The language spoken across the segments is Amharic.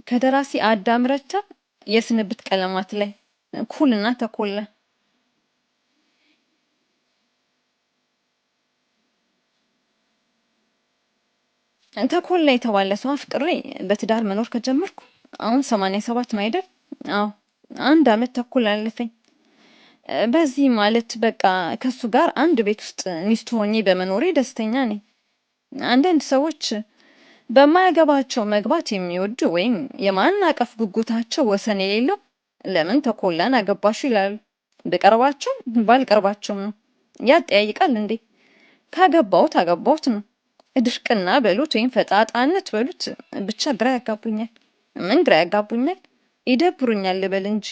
ከደራሲ አዳም ረታ የስንብት ቀለማት ላይ ኩልና ተኮላ። ተኮላ የተባለ ሰው አፍቅሬ በትዳር መኖር ከጀመርኩ አሁን 87 ነው አይደል? አዎ 1 አመት ተኩል አለፈኝ። በዚህ ማለት በቃ ከሱ ጋር አንድ ቤት ውስጥ ሚስት ሆኜ በመኖሬ ደስተኛ ነኝ። አንዳንድ ሰዎች በማያገባቸው መግባት የሚወዱ ወይም የማናቀፍ ጉጉታቸው ወሰን የሌለው ለምን ተኮላን አገባሹ ይላሉ። ብቀርባቸው ባልቀርባቸውም ነው። ያጠያይቃል እንዴ? ካገባሁት አገባሁት ነው። ድርቅና በሉት ወይም ፈጣጣነት በሉት ብቻ ግራ ያጋቡኛል። ምን ግራ ያጋቡኛል? ይደብሩኛል ልበል እንጂ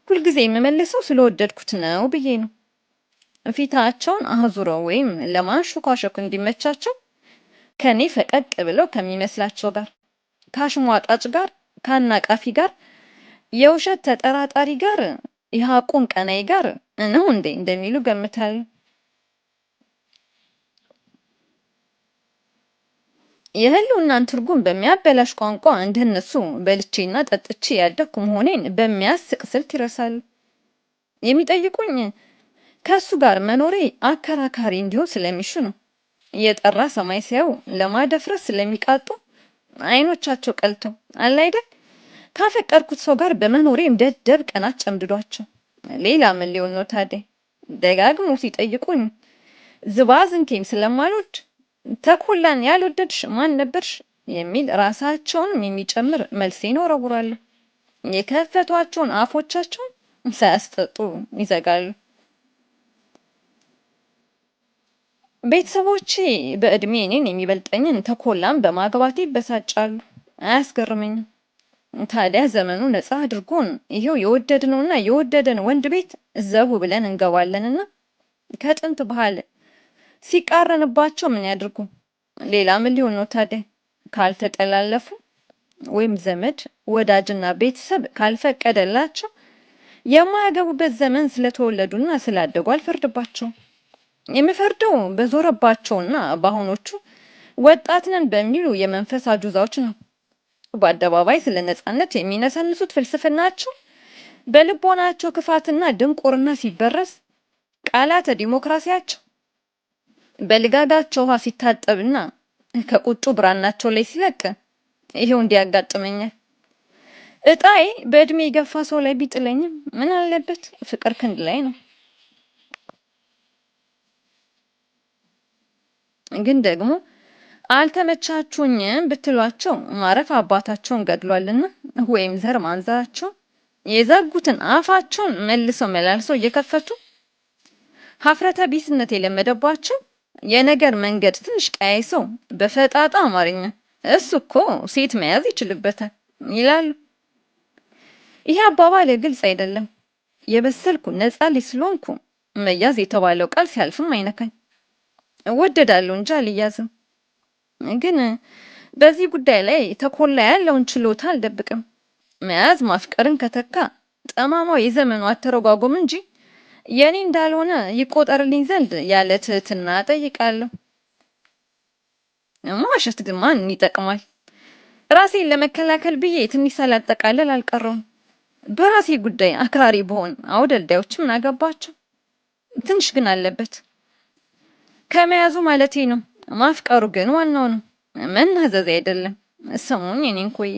ሁልጊዜ የምመልሰው ስለወደድኩት ነው ብዬ ነው። ፊታቸውን አዙረው ወይም ለማንሾካሾክ እንዲመቻቸው ከኔ ፈቀቅ ብለው ከሚመስላቸው ጋር፣ ከአሽሟጣጭ ጋር፣ ከአናቃፊ ጋር፣ የውሸት ተጠራጣሪ ጋር፣ የሐቁን ቀናይ ጋር ነው እንዴ እንደሚሉ ገምታለሁ። የህልውናን ትርጉም በሚያበላሽ ቋንቋ እንደነሱ በልቼና ጠጥቼ ያደግኩ መሆኔን በሚያስቅ ስልት ይረሳሉ። የሚጠይቁኝ ከሱ ጋር መኖሬ አከራካሪ እንዲሆን ስለሚሹ ነው። የጠራ ሰማይ ሲያዩ ለማደፍረስ ስለሚቃጡ አይኖቻቸው ቀልተው አለ አይደል? ካፈቀርኩት ሰው ጋር በመኖሬም ደደብ ቀናት ጨምድዷቸው። ሌላ ምን ሊሆን ነው ታዲያ? ደጋግሞ ሲጠይቁኝ ዝባዝንኬም ስለማልወድ ተኮላን ያልወደድሽ ማን ነበርሽ የሚል ራሳቸውንም የሚጨምር መልሴን ወረውራለሁ። የከፈቷቸውን አፎቻቸውን ሳያስጠጡ ይዘጋሉ። ቤተሰቦቼ በእድሜ እኔን የሚበልጠኝን ተኮላን በማግባቴ ይበሳጫሉ። አያስገርመኝም። ታዲያ ዘመኑ ነፃ አድርጎን ይሄው የወደድነውና የወደደን ወንድ ቤት ዘቡ ብለን እንገባለንና ከጥንት ባህል ሲቃረንባቸው ምን ያድርጉ? ሌላ ምን ሊሆን ነው ታዲያ? ካልተጠላለፉ ወይም ዘመድ ወዳጅና ቤተሰብ ካልፈቀደላቸው የማያገቡበት ዘመን ስለተወለዱና ስላደጉ አልፈርድባቸውም። የምፈርደው በዞረባቸውና በአሁኖቹ ወጣት ነን በሚሉ የመንፈስ አጁዛዎች ነው። በአደባባይ ስለ ነጻነት የሚነሰንሱት ፍልስፍናቸው በልቦናቸው ክፋትና ድንቁርና ሲበረስ፣ ቃላተ ዲሞክራሲያቸው በልጋጋቸው ውሃ ሲታጠብና ከቁጡ ብራናቸው ላይ ሲለቅ ይሄው እንዲያጋጥመኛል። እጣዬ በእድሜ የገፋ ሰው ላይ ቢጥለኝም ምን አለበት? ፍቅር ክንድ ላይ ነው። ግን ደግሞ አልተመቻቹኝም ብትሏቸው ማረፍ አባታቸውን ገድሏልና ወይም ዘር ማንዘራቸው የዘጉትን አፋቸውን መልሰው መላልሰው እየከፈቱ ሀፍረተ ቢስነት የለመደባቸው የነገር መንገድ ትንሽ ቀያይሰው በፈጣጣ አማርኛ እሱ እኮ ሴት መያዝ ይችልበታል ይላሉ። ይሄ አባባል ግልጽ አይደለም። የበሰልኩ ነፃ ልጅ ስለሆንኩ መያዝ የተባለው ቃል ሲያልፍም አይነካኝ። እወደዳለሁ እንጂ አልያዝም። ግን በዚህ ጉዳይ ላይ ተኮላ ያለውን ችሎታ አልደብቅም። መያዝ ማፍቀርን ከተካ ጠማማው የዘመኑ አተረጓጎም እንጂ የኔ እንዳልሆነ ይቆጠርልኝ ዘንድ ያለ ትህትና ጠይቃለሁ። መዋሸት ግን ማን ይጠቅማል? ራሴን ለመከላከል ብዬ ትንሽ ሳላጠቃለል አልቀረውም። በራሴ ጉዳይ አክራሪ በሆን አውደልዳዮች ምን አገባቸው? ትንሽ ግን አለበት ከመያዙ ማለቴ ነው። ማፍቀሩ ግን ዋናው ነው፣ መናዘዝ አይደለም። ሰሙኝ እኔን ኮዬ